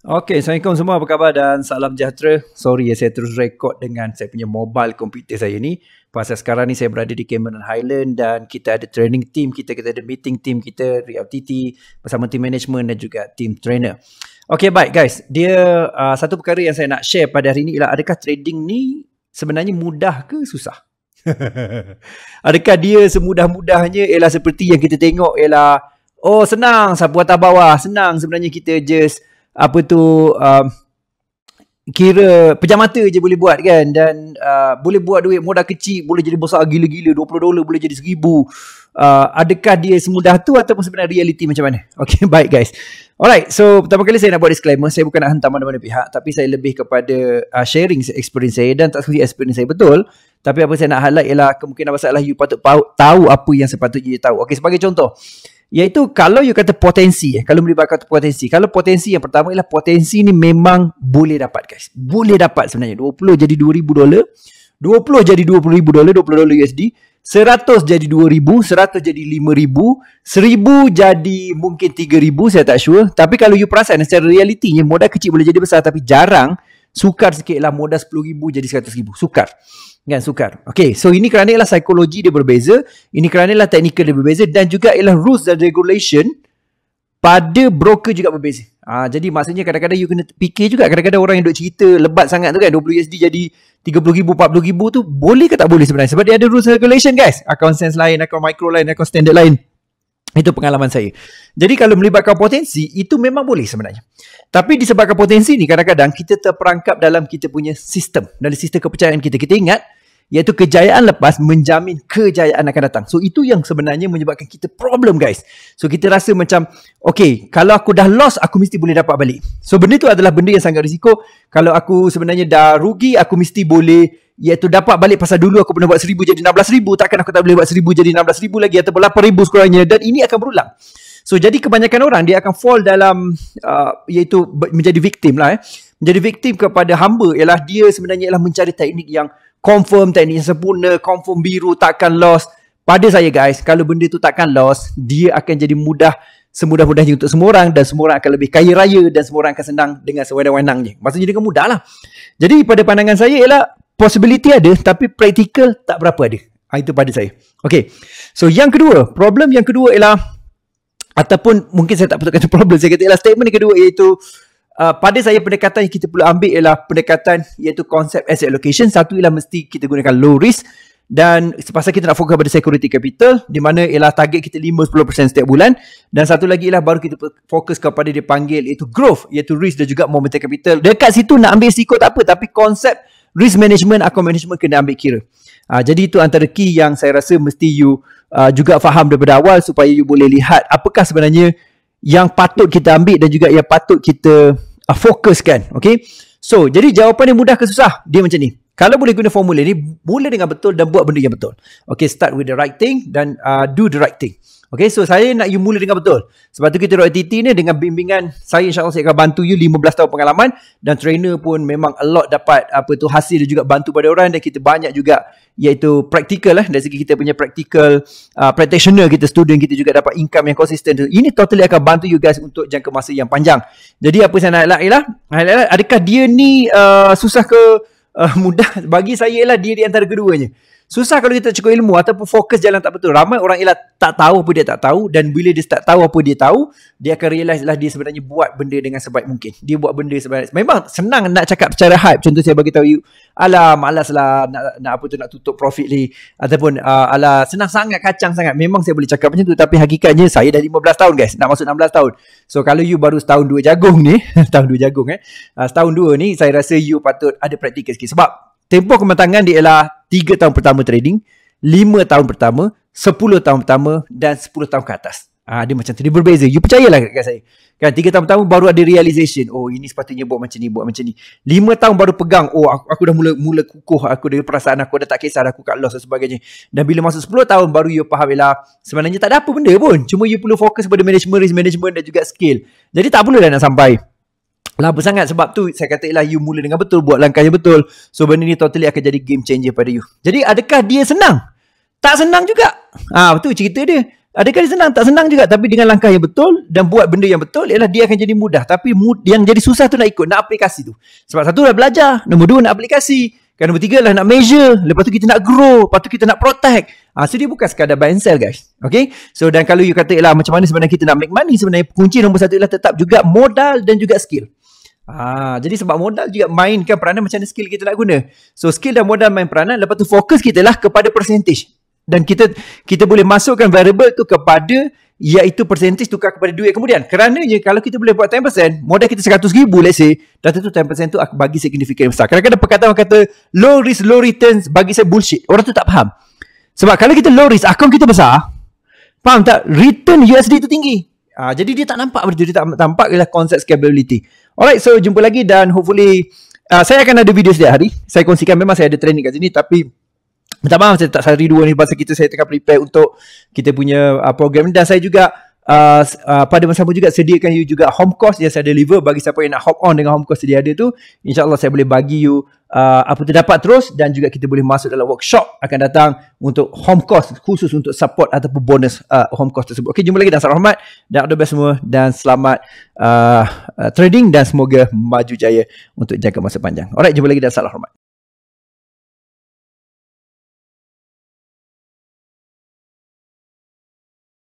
Okay, Assalamualaikum semua, apa khabar dan salam sejahtera. Sorry saya terus rekod dengan saya punya mobile komputer saya ni. Pasal sekarang ni saya berada di Cameron Highland dan kita ada training team kita ada meeting team kita, RealTT bersama team management dan juga team trainer. Okay, baik guys. Dia satu perkara yang saya nak share pada hari ni ialah adakah trading ni sebenarnya mudah ke susah? Adakah dia semudah-mudahnya ialah seperti yang kita tengok ialah oh senang sapu atas bawah, senang sebenarnya kita just apa tu kira pejam mata je boleh buat kan, dan boleh buat duit modal kecil boleh jadi besar gila-gila, $20 boleh jadi $1,000. Adakah dia semudah tu ataupun sebenarnya reality macam mana? Okay, baik guys. Alright, so pertama kali saya nak buat disclaimer, saya bukan nak hantar mana-mana pihak, tapi saya lebih kepada sharing experience saya, dan tak semestinya experience saya betul, tapi apa saya nak highlight ialah kemungkinan masalah you patut tahu apa yang sepatutnya you tahu. Okay, sebagai contoh, iaitu kalau you kata potensi, kalau melibatkan potensi, kalau potensi yang pertama ialah potensi ni memang boleh dapat guys, boleh dapat sebenarnya. 20 jadi $2,000, 20 jadi $20,000, $20 USD, 100 jadi 2,000, 100 jadi 5,000, 1,000 jadi mungkin 3,000, saya tak sure. Tapi kalau you perasan secara realitinya modal kecil boleh jadi besar, tapi jarang. Sukar sikit lah modal 10,000 jadi 100,000, sukar kan, sukar. Okay, so ini kerana ialah psikologi dia berbeza, ini kerana ialah teknikal dia berbeza, dan juga ialah rules dan regulation pada broker juga berbeza. Jadi maksudnya kadang-kadang you kena fikir juga, kadang-kadang orang yang duk cerita lebat sangat tu kan, 20 USD jadi 30,000, 40,000 tu boleh ke tak boleh sebenarnya, sebab dia ada rules and regulation guys. Account sense lain, account micro lain, account standard lain. Itu pengalaman saya. Jadi kalau melibatkan potensi, itu memang boleh sebenarnya. Tapi disebabkan potensi ni kadang-kadang kita terperangkap dalam kita punya sistem, dalam sistem kepercayaan kita. Kita ingat iaitu kejayaan lepas menjamin kejayaan akan datang. So itu yang sebenarnya menyebabkan kita problem guys. So kita rasa macam okay, kalau aku dah lost aku mesti boleh dapat balik. So benda tu adalah benda yang sangat risiko. Kalau aku sebenarnya dah rugi, aku mesti boleh iaitu dapat balik, pasal dulu aku pernah buat 1,000 jadi 16,000, takkan aku tak boleh buat 1,000 jadi 16,000 lagi ataupun 8,000 sekurangnya, dan ini akan berulang. So jadi kebanyakan orang dia akan fall dalam iaitu menjadi victim lah menjadi victim kepada hamba ialah dia sebenarnya ialah mencari teknik yang confirm, teknik yang sempurna, confirm biru, takkan loss. Pada saya guys, kalau benda tu takkan loss, dia akan jadi mudah, semudah-mudahnya untuk semua orang, dan semua orang akan lebih kaya raya, dan semua orang akan senang dengan sewenang-wenangnya. Maksudnya dengan mudah lah. Jadi pada pandangan saya ialah possibility ada, tapi practical tak berapa ada. Itu pada saya. Okay, so yang kedua, problem yang kedua ialah, ataupun mungkin saya tak betul kata problem, saya kata ialah statement yang kedua iaitu pada saya pendekatan yang kita perlu ambil ialah pendekatan iaitu konsep asset allocation. Satu ialah mesti kita gunakan low risk, dan pasal kita nak fokus pada security capital, di mana ialah target kita 5-10% setiap bulan, dan satu lagi ialah baru kita fokus kepada dia panggil iaitu growth, iaitu risk dan juga momentum capital. Dekat situ nak ambil risiko tak apa, tapi konsep risk management, account management kena ambil kira. Jadi itu antara key yang saya rasa mesti you juga faham daripada awal, supaya you boleh lihat apakah sebenarnya yang patut kita ambil dan juga yang patut kita fokuskan. Okay, so jadi jawapan yang mudah ke susah dia macam ni. Kalau boleh guna formula ni, mula dengan betul dan buat benda yang betul. Okay, start with the right thing dan do the right thing. Okay, so saya nak you mula dengan betul. Sebab tu kita RealTT ni dengan bimbingan saya, insyaAllah saya akan bantu you 15 tahun pengalaman, dan trainer pun memang a lot dapat hasil dan juga bantu pada orang, dan kita banyak juga iaitu praktikal dari segi kita punya practical practitioner kita, student kita juga dapat income yang konsisten. Ini totally akan bantu you guys untuk jangka masa yang panjang. Jadi apa saya nak highlight ialah adakah dia ni susah ke mudah? Bagi saya ialah dia di antara keduanya. Susah kalau kita cukup ilmu ataupun fokus jalan tak betul. Ramai orang ialah tak tahu apa dia tak tahu, dan bila dia start tahu apa dia tahu, dia akan realise lah dia sebenarnya buat benda dengan sebaik mungkin. Dia buat benda sebenarnya, memang senang nak cakap secara hype. Contoh saya bagi tahu you, alah malas lah nak apa tu, nak tutup profit ni, ataupun alah senang sangat, kacang sangat. Memang saya boleh cakap macam tu, tapi hakikatnya saya dah 15 tahun guys, nak masuk 16 tahun. So kalau you baru setahun 2 jagung ni, setahun 2 ni, saya rasa you patut ada praktikal sikit. Sebab tempoh kematangan dia ialah 3 tahun pertama trading, 5 tahun pertama, 10 tahun pertama, dan 10 tahun ke atas. Dia macam tu, dia berbeza. You percayalah kat saya. Kan 3 tahun pertama baru ada realization. Oh, ini sepatutnya buat macam ni, buat macam ni. 5 tahun baru pegang. Oh, aku dah mula kukuh. Aku dah perasaan aku dah tak kisah, aku kat loss dan sebagainya. Dan bila masuk 10 tahun baru you faham ialah sebenarnya tak ada apa benda pun. Cuma you perlu fokus pada management, risk management dan juga skill. Jadi tak perlulah nak sampai lama sangat. Sebab tu saya kata ialah you mula dengan betul, buat langkah yang betul. So benda ni totally akan jadi game changer pada you. Jadi adakah dia senang? Tak senang juga. Betul cerita dia. Adakah dia senang? Tak senang juga. Tapi dengan langkah yang betul dan buat benda yang betul, ialah dia akan jadi mudah. Tapi yang jadi susah tu nak ikut, nak aplikasi tu. Sebab satu dah belajar, nombor dua nak aplikasi, kan nombor tiga lah nak measure, lepas tu kita nak grow, lepas tu kita nak protect. So dia bukan sekadar buy and sell, guys. Okay, so dan kalau you kata ialah macam mana sebenarnya kita nak make money, sebenarnya kunci nombor satu ialah tetap juga modal dan juga skill. Jadi sebab modal juga mainkan peranan macam mana skill kita nak guna. So skill dan modal main peranan, lepas tu fokus kita lah kepada percentage. Dan kita boleh masukkan variable tu kepada, iaitu percentage tukar kepada duit kemudian. Kerana je kalau kita boleh buat 10%, modal kita 100,000 let's say, dah tentu 10% tu akan bagi signifikan besar. Kadang-kadang perkataan orang kata low risk low returns, bagi saya bullshit. Orang tu tak faham. Sebab kalau kita low risk, akaun kita besar, faham tak? Return USD tu tinggi. Jadi dia tak nampak benda tu. Dia tak nampak ialah konsep scalability. Alright, so jumpa lagi dan hopefully saya akan ada video setiap hari. Saya kongsikan, memang saya ada training kat sini, tapi minta maaf saya tak sehari dua ni pasal saya tengah prepare untuk kita punya program ni. Dan saya juga pada masa sama juga sediakan you juga home course yang saya deliver bagi siapa yang nak hop on dengan home course dia ada tu. InsyaAllah saya boleh bagi you apa terdapat terus, dan juga kita boleh masuk dalam workshop akan datang untuk home course khusus untuk support ataupun bonus home course tersebut. Okey, jumpa lagi dan salam hormat dan all the best semua, dan selamat trading dan semoga maju jaya untuk jangka masa panjang. Alright, jumpa lagi dan salam hormat.